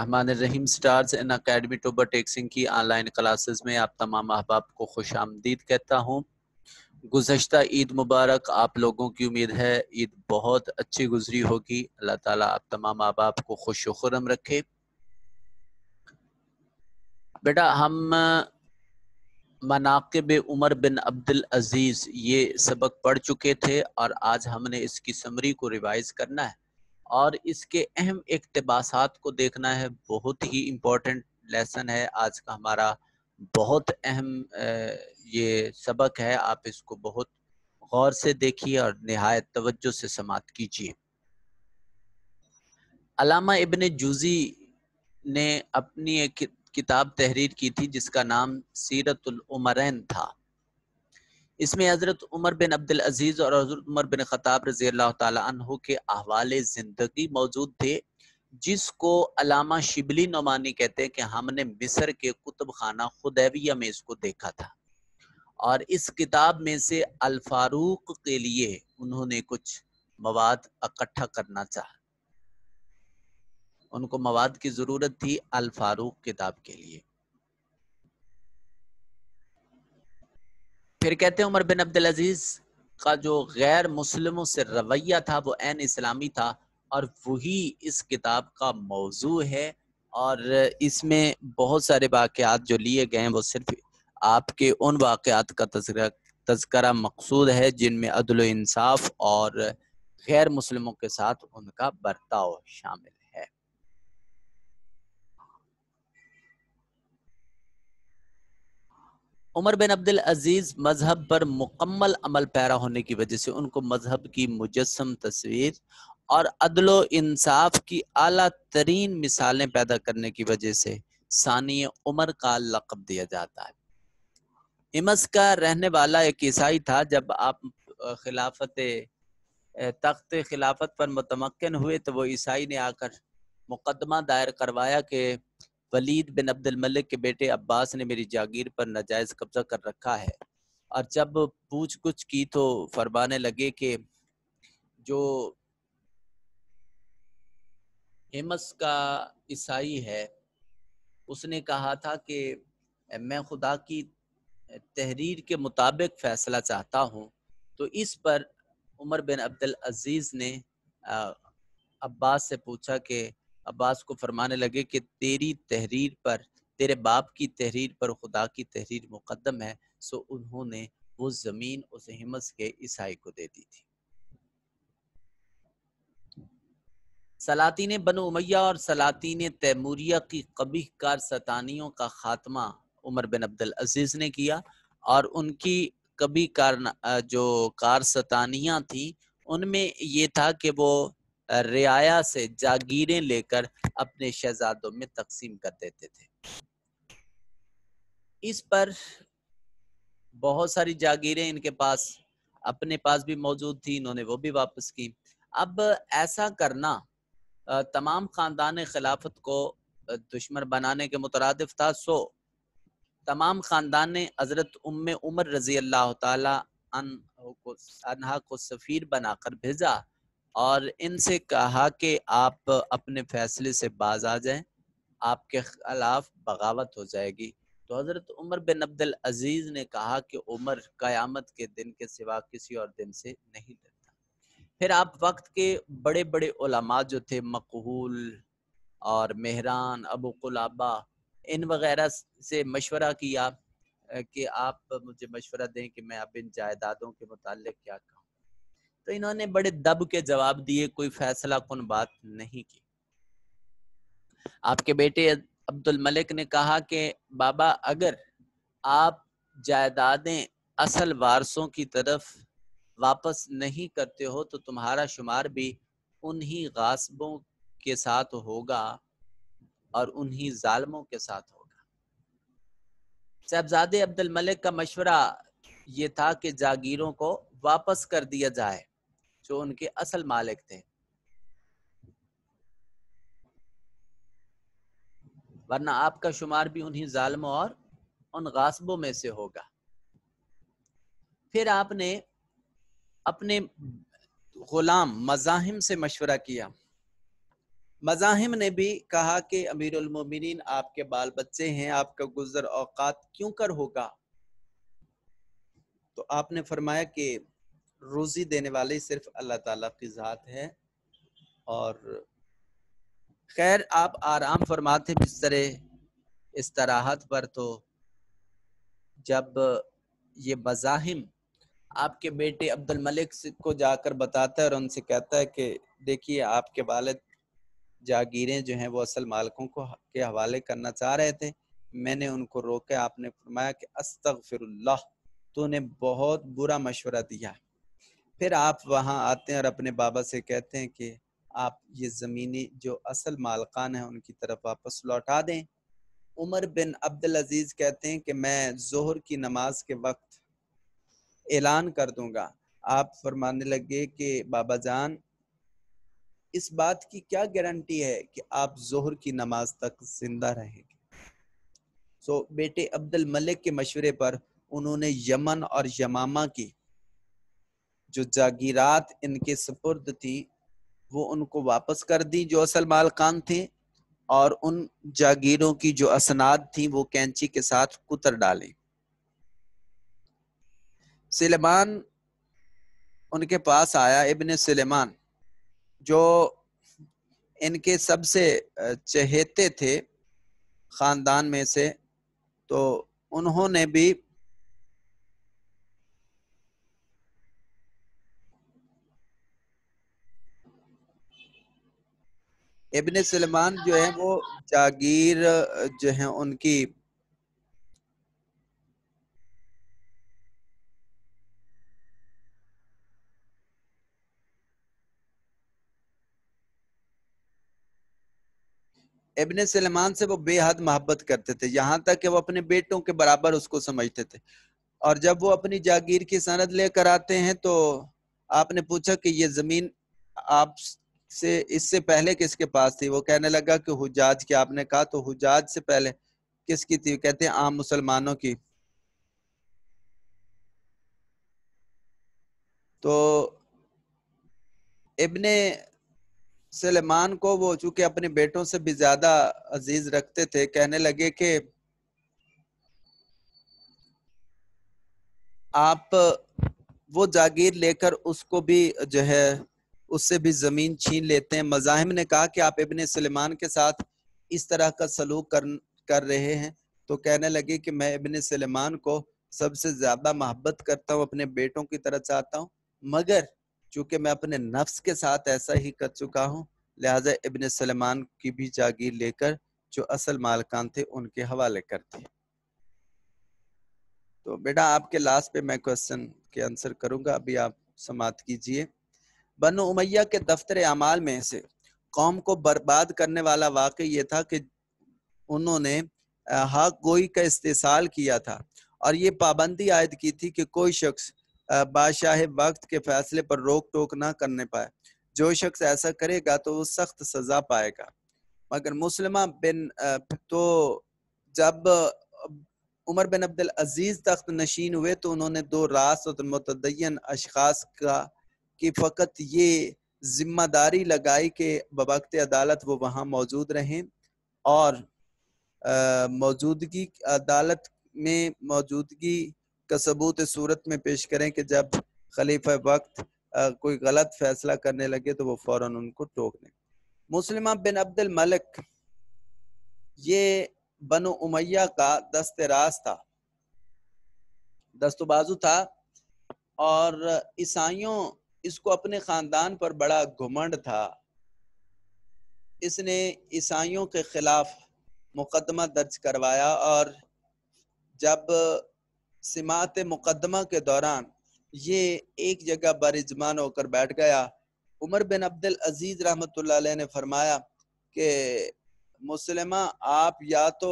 الرحمن الرحیم سٹارز ان academy tuber taxing کی آن لائن کلاسز میں آپ تمام احباب کو خوش آمدید کہتا ہوں۔ گزشتہ عید مبارک آپ لوگوں کی امید ہے عید بہت اچھی گزری ہوگی۔ اللہ تعالیٰ آپ تمام احباب کو خوش و خرم رکھے۔ بیٹا ہم مناقب عمر بن عبدالعزیز یہ سبق پڑھ چکے تھے اور آج ہم نے اس کی سمری کو ریوائز کرنا ہے اور اس کے اہم اقتباسات کو دیکھنا ہے۔ بہت ہی امپورٹنٹ لیسن ہے آج کا ہمارا، بہت اہم یہ سبق ہے۔ آپ اس کو بہت غور سے دیکھیے اور نہایت توجہ سے سماعت کیجیے۔ علامہ ابن جوزی نے اپنی ایک کتاب تحریر کی تھی جس کا نام سیرت العمرین تھا۔ اس میں حضرت عمر بن عبدالعزیز اور حضرت عمر بن خطاب رضی اللہ تعالی عنہ کے احوال زندگی موجود تھے، جس کو علامہ شبلی نعمانی کہتے ہیں کہ ہم نے مصر کے کتب خانہ خدیویہ میں اس کو دیکھا تھا، اور اس کتاب میں سے الفاروق کے لیے انہوں نے کچھ مواد اکٹھا کرنا چاہا۔ ان کو مواد کی ضرورت تھی الفاروق کتاب کے لیے۔ پھر کہتے ہیں عمر بن عبدالعزیز کا جو غیر مسلموں سے رویہ تھا وہ عین اسلامی تھا، اور وہی اس کتاب کا موضوع ہے، اور اس میں بہت سارے واقعات جو لیے گئے ہیں وہ صرف آپ کے ان واقعات کا تذکرہ مقصود ہے جن میں عدل و انصاف اور غیر مسلموں کے ساتھ ان کا برتاؤ شامل ہے۔ عمر بن عبدالعزیز مذہب پر مکمل عمل پیرا ہونے کی وجہ سے ان کو مذہب کی مجسم تصویر اور عدل و انصاف کی اعلیٰ ترین مثالیں پیدا کرنے کی وجہ سے ثانی عمر کا لقب دیا جاتا ہے۔ حمص کا رہنے والا ایک عیسائی تھا۔ جب آپ تخت خلافت پر متمکن ہوئے تو وہ عیسائی نے آ کر مقدمہ دائر کروایا کہ ولید بن عبد الملک کے بیٹے عباس نے میری جاگیر پر ناجائز قبضہ کر رکھا ہے، اور جب پوچھ گچھ کی تو فرمانے لگے کہ جو حمص کا عیسائی ہے اس نے کہا تھا کہ میں خدا کی تحریر کے مطابق فیصلہ چاہتا ہوں، تو اس پر عمر بن عبدالعزیز نے عباس سے پوچھا کہ عباس کو فرمانے لگے کہ تیری تحریر پر، تیرے باپ کی تحریر پر خدا کی تحریر مقدم ہے، سو انہوں نے وہ زمین اس حمص کے عیسائی کو دے دی تھی۔ سلاطین بنو امیہ اور سلاطین تیموریہ کی قبیح کار ستانیوں کا خاتمہ عمر بن عبدالعزیز نے کیا، اور ان کی قبیح کار جو کار ستانیاں تھیں ان میں یہ تھا کہ وہ رعایا سے جاگیریں لے کر اپنے شہزادوں میں تقسیم کر دیتے تھے۔ اس پر بہت ساری جاگیریں ان کے پاس اپنے پاس بھی موجود تھی، انہوں نے وہ بھی واپس کی۔ اب ایسا کرنا تمام خاندان خلافت کو دشمن بنانے کے مترادف تھا، سو تمام خاندان نے حضرت ام عمر رضی اللہ تعالی عنہا کو سفیر بنا کر بھیجا اور ان سے کہا کہ آپ اپنے فیصلے سے باز آ جائیں، آپ کے خلاف بغاوت ہو جائے گی۔ تو حضرت عمر بن عبدالعزیز نے کہا کہ عمر قیامت کے دن کے سوا کسی اور دن سے نہیں ڈرتا۔ پھر آپ وقت کے بڑے بڑے علماء جو تھے، مقہول اور مہران، ابو قلابہ، ان وغیرہ سے مشورہ کیا کہ آپ مجھے مشورہ دیں کہ میں اب ان جائیدادوں کے متعلق کیا کہوں۔ تو انہوں نے بڑے دب کے جواب دیے، کوئی فیصلہ کن بات نہیں کی۔ آپ کے بیٹے عبد الملک نے کہا کہ بابا اگر آپ جائیدادیں اصل وارثوں کی طرف واپس نہیں کرتے ہو تو تمہارا شمار بھی انہی غاصبوں کے ساتھ ہوگا اور انہی ظالموں کے ساتھ ہوگا۔ صاحبزادے عبد الملک کا مشورہ یہ تھا کہ جاگیروں کو واپس کر دیا جائے جو ان کے اصل مالک تھے، ورنہ آپ کا شمار بھی انہی ظالموں اور ان غاصبوں میں سے ہوگا۔ پھر آپ نے اپنے غلام مزاحم سے مشورہ کیا۔ مزاحم نے بھی کہا کہ امیر المومنین آپ کے بال بچے ہیں، آپ کا گزر اوقات کیوں کر ہوگا؟ تو آپ نے فرمایا کہ روزی دینے والی صرف اللہ تعالیٰ کی ذات ہے، اور خیر آپ آرام فرماتے بستر استراحت پر، تو جب یہ مزاحم آپ کے بیٹے عبد الملک کو جا کر بتاتا ہے اور ان سے کہتا ہے کہ دیکھیے آپ کے والد جاگیریں جو ہیں وہ اصل مالکوں کو کے حوالے کرنا چاہ رہے تھے، میں نے ان کو روکا۔ آپ نے فرمایا کہ استغفر اللہ، تو نے بہت برا مشورہ دیا۔ پھر آپ وہاں آتے ہیں اور اپنے بابا سے کہتے ہیں کہ آپ یہ زمینی جو اصل مالکان ہیں ان کی طرف واپس لوٹا دیں۔ عمر بن عبدالعزیز کہتے ہیں کہ میں ظہر کی نماز کے وقت اعلان کر دوں گا۔ آپ فرمانے لگے کہ بابا جان اس بات کی کیا گارنٹی ہے کہ آپ ظہر کی نماز تک زندہ رہیں گے؟ بیٹے عبد الملک کے مشورے پر انہوں نے یمن اور یمامہ کی جو جاگیرات ان کے سپرد تھی وہ ان کو واپس کر دی جو اصل مالکان تھے، اور ان جاگیروں کی جو اسناد تھیں وہ کینچی کے ساتھ کتر ڈالیں۔ سلیمان ان کے پاس آیا، ابن سلیمان جو ان کے سب سے چہیتے تھے خاندان میں سے، تو انہوں نے بھی ابن سلیمان جو ہے وہ جاگیر جو ہیں ان کی ابن سلیمان سے وہ بے حد محبت کرتے تھے، یہاں تک کہ وہ اپنے بیٹوں کے برابر اس کو سمجھتے تھے۔ اور جب وہ اپنی جاگیر کی سند لے کر آتے ہیں تو آپ نے پوچھا کہ یہ زمین آپ سے اس سے پہلے کس کے پاس تھی؟ وہ کہنے لگا کہ حجاج کی۔ آپ نے کہا تو حجاج سے پہلے کس کی تھی؟ کہتے ہیں عام مسلمانوں کی۔ تو ابن سلیمان کو وہ چونکہ اپنے بیٹوں سے بھی زیادہ عزیز رکھتے تھے، کہنے لگے کہ آپ وہ جاگیر لے کر اس کو بھی جو ہے اس سے بھی زمین چھین لیتے ہیں۔ مزاحم نے کہا کہ آپ ابن سلیمان کے ساتھ اس طرح کا سلوک کر رہے ہیں، تو کہنے لگے کہ میں ابن سلیمان کو سب سے زیادہ محبت کرتا ہوں، اپنے بیٹوں کی طرح چاہتا ہوں، مگر چونکہ میں اپنے نفس کے ساتھ ایسا ہی کر چکا ہوں، لہٰذا ابن سلیمان کی بھی جاگیر لے کر جو اصل مالکان تھے ان کے حوالے کرتے ہیں۔ تو بیٹا آپ کے لاسٹ پہ میں کوسچن کے آنسر کروں گا، ابھی آپ سماعت کیجئے۔ بنو امیہ کے دفتر اعمال میں سے قوم کو برباد کرنے والا واقعہ یہ تھا کہ انہوں نے حق گوئی کا استحصال کیا تھا، اور یہ پابندی عائد کی تھی کہ کوئی شخص بادشاہ وقت کے فیصلے پر روک ٹوک نہ کرنے پائے، جو شخص ایسا کرے گا تو وہ سخت سزا پائے گا۔ مگر مسلمہ بن تو جب عمر بن عبدالعزیز تخت نشین ہوئے تو انہوں نے دو راست اور متدین اشخاص کی فقط یہ ذمہ داری لگائی کہ بوقت عدالت وہ وہاں موجود رہیں، اور موجودگی عدالت میں موجودگی کا ثبوت صورت میں پیش کریں کہ جب خلیفہ وقت کوئی غلط فیصلہ کرنے لگے تو وہ فوراً ان کو ٹوک دیں۔ مسلمہ بن عبد الملک یہ بنو امیہ کا دست راست تھا، دست و بازو تھا، اور عیسائیوں اس کو اپنے خاندان پر بڑا گھمنڈ تھا۔ اس نے عیسائیوں کے خلاف مقدمہ درج کروایا، اور جب سماعت مقدمہ کے دوران یہ ایک جگہ براجمان ہو کر بیٹھ گیا، عمر بن عبدالعزیز رحمۃ اللہ علیہ نے فرمایا کہ مسلمہ آپ یا تو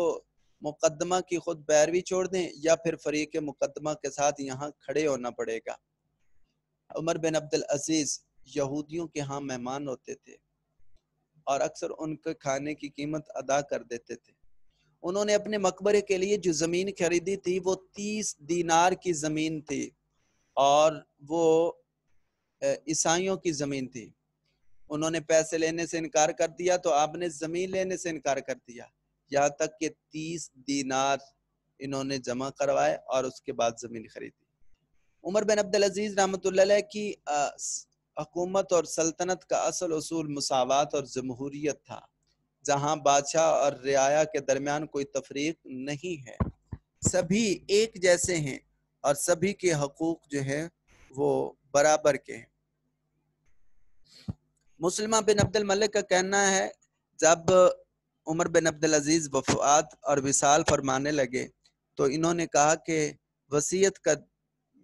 مقدمہ کی خود پیروی چھوڑ دیں یا پھر فریق مقدمہ کے ساتھ یہاں کھڑے ہونا پڑے گا۔ عمر بن عبدالعزیز یہودیوں کے ہاں مہمان ہوتے تھے اور اکثر ان کے کھانے کی قیمت ادا کر دیتے تھے۔ انہوں نے اپنے مقبرے کے لیے جو زمین خریدی تھی وہ 30 دینار کی زمین تھی، اور وہ عیسائیوں کی زمین تھی۔ انہوں نے پیسے لینے سے انکار کر دیا تو آپ نے زمین لینے سے انکار کر دیا، یہاں تک کہ 30 دینار انہوں نے جمع کروائے اور اس کے بعد زمین خریدی۔ عمر بن عبدالعزیز رحمۃ اللہ علیہ کی حکومت اور سلطنت کا اصل اصول مساوات اور جمہوریت تھا، جہاں بادشاہ اور رعایا کے درمیان کوئی تفریق نہیں ہے، سبھی ایک جیسے ہیں اور سبھی کے حقوق جو ہے وہ برابر کے ہیں۔ مسلمہ بن عبد الملک کا کہنا ہے جب عمر بن عبدالعزیز وفات اور وصال فرمانے لگے تو انہوں نے کہا کہ وصیت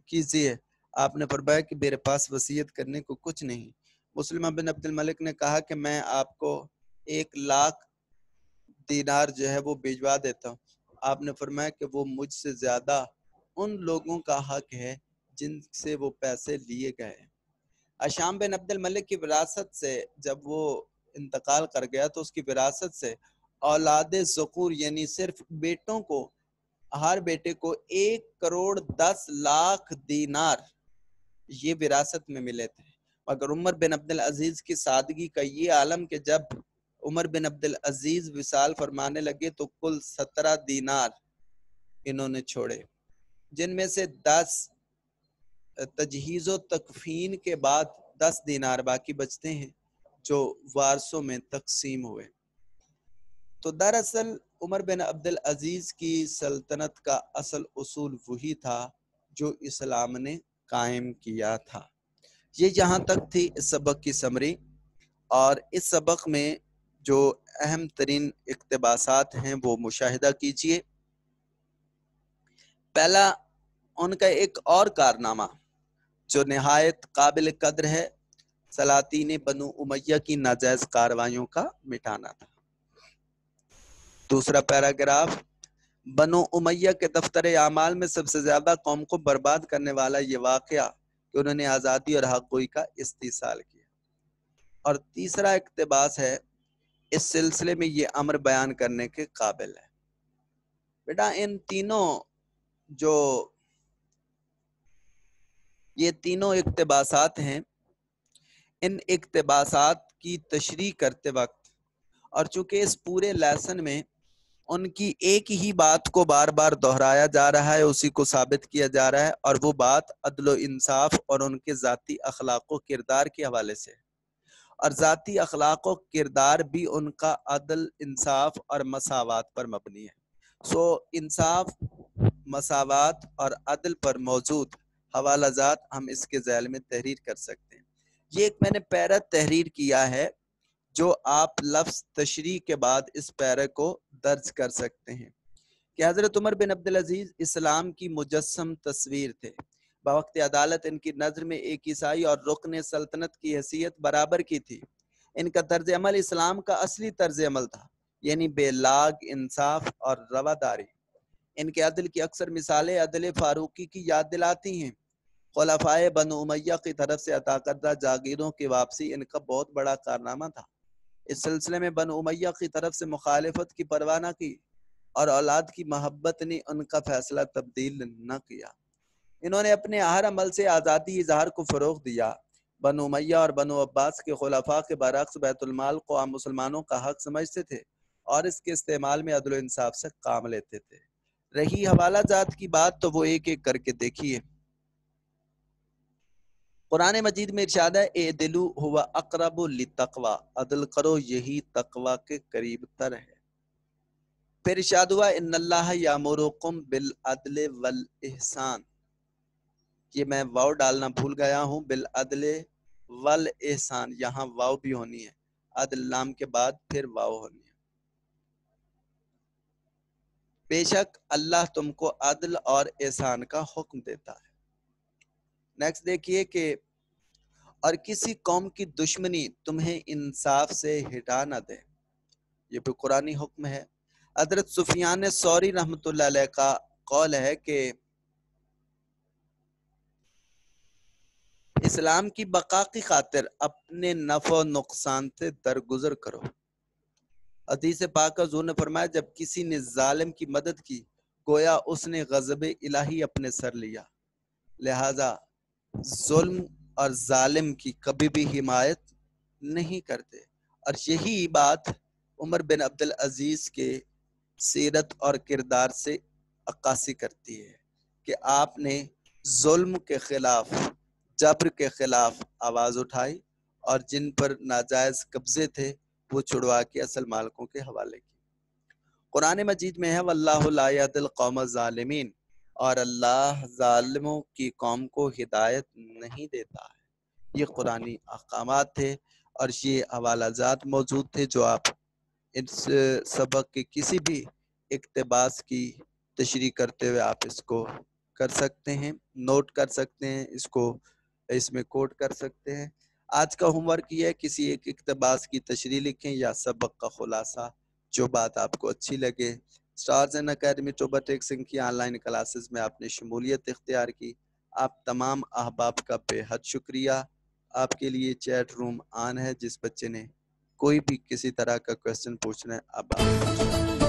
کیجیے۔ آپ نے فرمایا کہ میرے پاس وصیت کرنے کو کچھ نہیں۔ مسلمہ بن عبد الملک نے کہا کہ میں آپ کو 1,00,000 دینار جو ہے وہ بھیجوا دیتا ہوں۔ آپ نے فرمایا کہ وہ مجھ سے زیادہ ان لوگوں کا حق ہے جن سے وہ پیسے لیے گئے۔ اشام بن عبد الملک کی وراثت سے جب وہ انتقال کر گیا تو اس کی وراثت سے اولاد ذکور یعنی صرف بیٹوں کو، ہر بیٹے کو 1,10,00,000 دینار یہ وراثت میں ملے تھے، مگر عمر بن عبدالعزیز کی سادگی کا یہ عالم کہ جب عمر بن عبدالعزیز وصال فرمانے لگے تو کل 17 دینار انہوں نے چھوڑے، جن میں سے 10 تجہیز و تکفین کے بعد 10 دینار باقی بچتے ہیں جو وارثوں میں تقسیم ہوئے۔ تو دراصل عمر بن عبدالعزیز کی سلطنت کا اصل اصول وہی تھا جو اسلام نے قائم کیا تھا۔ یہ جہاں تک تھی اس سبق کی سمری، اور اس سبق میں جو اہم ترین اقتباسات ہیں وہ مشاہدہ کیجئے۔ پہلا، ان کا ایک اور کارنامہ جو نہایت قابل قدر ہے، سلاطین بنو امیہ کی ناجائز کارروائیوں کا مٹانا تھا۔ دوسرا پیراگراف، بنو امیہ کے دفتر اعمال میں سب سے زیادہ قوم کو برباد کرنے والا یہ واقعہ کہ انہوں نے آزادی اور حق گوئی کا استحصال کیا۔ اور تیسرا اقتباس ہے، اس سلسلے میں یہ امر بیان کرنے کے قابل ہے۔ بیٹا ان تینوں یہ تینوں اقتباسات ہیں، ان اقتباسات کی تشریح کرتے وقت اور چونکہ اس پورے لیسن میں ان کی ایک ہی بات کو بار بار دہرایا جا رہا ہے، اسی کو ثابت کیا جا رہا ہے، اور وہ بات عدل و انصاف اور ان کے ذاتی اخلاق و کردار کے حوالے سے، اور ذاتی اخلاق و کردار بھی ان کا عدل، انصاف اور مساوات پر مبنی ہے۔ انصاف، مساوات اور عدل پر موجود حوالہ جات ہم اس کے ذیل میں تحریر کر سکتے ہیں۔ یہ ایک میں نے پیرا تحریر کیا ہے جو آپ لفظ تشریح کے بعد اس پیرے کو درج کر سکتے ہیں کہ حضرت عمر بن عبدالعزیز اسلام کی مجسم تصویر تھے۔ بوقت عدالت ان کی نظر میں ایک عیسائی اور رکن سلطنت کی حیثیت برابر کی تھی۔ ان کا طرز عمل اسلام کا اصلی طرز عمل تھا، یعنی بے لاگ انصاف اور رواداری۔ ان کے عدل کی اکثر مثالیں عدل فاروقی کی یاد دلاتی ہیں۔ خلفائے بنو امیہ کی طرف سے عطا کردہ جاگیروں کی واپسی ان کا بہت بڑا کارنامہ تھا۔ اس سلسلے میں بنو امیہ کی طرف سے مخالفت کی پرواہ نہ کی اور اولاد کی محبت نے ان کا فیصلہ تبدیل نہ کیا۔ انہوں نے اپنے ہر عمل سے آزادی اظہار کو فروغ دیا۔ بنو امیہ اور بنو عباس کے خلفاء کے برعکس بیت المال کو عام مسلمانوں کا حق سمجھتے تھے اور اس کے استعمال میں عدل و انصاف سے کام لیتے تھے۔ رہی حوالہ جات کی بات تو وہ ایک ایک کر کے دیکھیے۔ قرآن مجید میں ارشاد ہے، اعدلوا هو اقرب للتقوی، عدل کرو یہی تقوی کے قریب تر ہے۔ پھر ارشاد ہوا، ان اللہ یامرکم بالعدل والاحسان، یہ میں واو ڈالنا بھول گیا ہوں، بالعدل والاحسان، یہاں واو بھی ہونی ہے، عدل لام کے بعد پھر واو ہونی ہے۔ بے شک اللہ تم کو عدل اور احسان کا حکم دیتا ہے۔ نیکسٹ دیکھیے کہ اور کسی قوم کی دشمنی تمہیں انصاف سے ہٹا نہ دے، یہ بھی قرآنی حکم ہے۔ حضرت سفیان ثوری رحمۃ اللہ علیہ کا قول ہے کہ اسلام کی بقا کی خاطر اپنے نفع و نقصان سے درگزر کرو۔ حدیث پاک حضور نے فرمایا، جب کسی نے ظالم کی مدد کی گویا اس نے غضب الہی اپنے سر لیا، لہذا ظلم اور ظالم کی کبھی بھی حمایت نہیں کرتے. اور یہی بات عمر بن عبد العزیز کے سیرت اور کردار سے عکاسی کرتی ہے کہ آپ نے ظلم کے خلاف، جبر کے خلاف آواز اٹھائی اور جن پر ناجائز قبضے تھے وہ چھڑوا کے اصل مالکوں کے حوالے کی. قرآن مجید میں ہے واللہ لا یہدی القوم الظالمین، اور اللہ ظالموں کی قوم کو ہدایت نہیں دیتا ہے. یہ قرآنی احکامات تھے اور یہ حوالہ جات موجود تھے جو آپ اس سبق کے کسی بھی اقتباس کی تشریح کرتے ہوئے آپ اس کو کر سکتے ہیں، نوٹ کر سکتے ہیں، اس میں کوٹ کر سکتے ہیں. آج کا ہوم ورک یہ ہے کسی ایک اقتباس کی تشریح لکھیں یا سبق کا خلاصہ، جو بات آپ کو اچھی لگے. Stars and academy tuber Singh کی آن لائن کلاسز میں آپ نے شمولیت اختیار کی. آپ تمام احباب کا بے حد شکریہ. آپ کے لیے چیٹ روم آن ہے، جس بچے نے کوئی بھی کسی طرح کا کویسچن پوچھنا ہے اب آپ